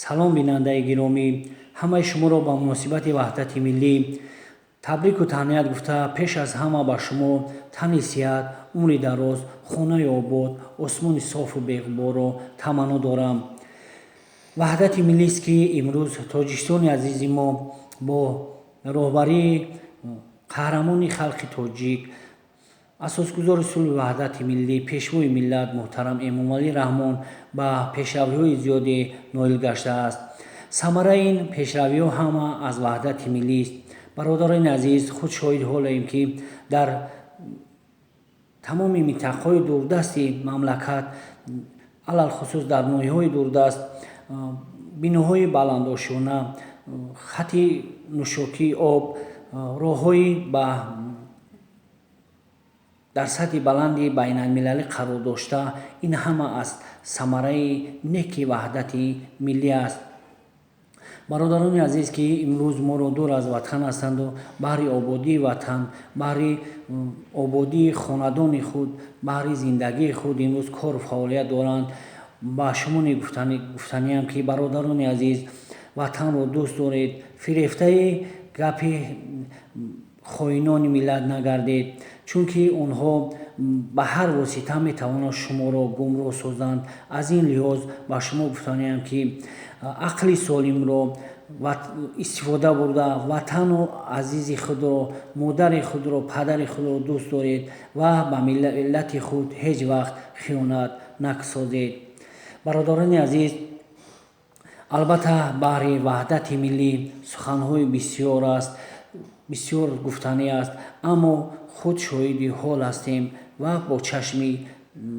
салом бинандаи гиромӣ, ҳамаи шуморо ба муносибати ваҳдати миллӣ табрику таҳният гуфта, пеш аз ҳама ба шумо тани сиҳат, умри дароз, хонаи обод, осмони софу беғуборро таманно дорам. ваҳдати миллист, ки имрӯз тоҷикистони азизи мо бо роҳбарии қаҳрамони халқи тоҷик, асосгузори сулҳи ваҳдати миллӣ, пешвои миллат муҳтарам Эмомалӣ Раҳмон ба пешравиҳои зиёде ноил гаштааст. самараи ин пешравиҳо ҳама аз ваҳдати миллист. бародарони азиз, худ шоҳиди ҳолем, ки дар тамоми минтақаҳои дурдасти мамлакат, алалхусус дар ноҳияҳои дурдаст, биноҳои баландошона, хати нӯшокии об, роҳҳои дар сатҳи баланди байналмилалӣ қарор дошта, ин ҳама аз самараи неки ваҳдати миллӣ аст. бародарони азиз, ки имрӯз моро дур аз ватан ҳастанду баҳри ободии ватан, баҳри ободии хонадони худ, баҳри зиндагии худ имрӯз кору фаъолият доранд, ба шумо гуфтаниям, ки бародарони азиз, ватанро дӯст доред, фирефтаи гапи хоинони миллат нагардед, чунки онҳо ба ҳар восита метавонанд шуморо гумроҳ созанд. аз ин лиҳоз ба шумо гуфтаниям, ки ақли солимро истифода бурда ватану азизи худро, модари худро, падари худро дӯст доред ва ба миллати худ ҳеҷ вақт хиёнат насозед. бародарони азиз, албатта баҳри ваҳдати миллӣ суханҳои бисёр аст, бисёр гуфтанӣ аст, аммо худ шоҳиди ҳол ҳастем ва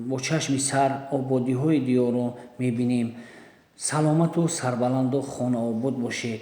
бо чашми сар ободиҳои диёрро мебинем. саломату сарбаланду хонаобод бошед.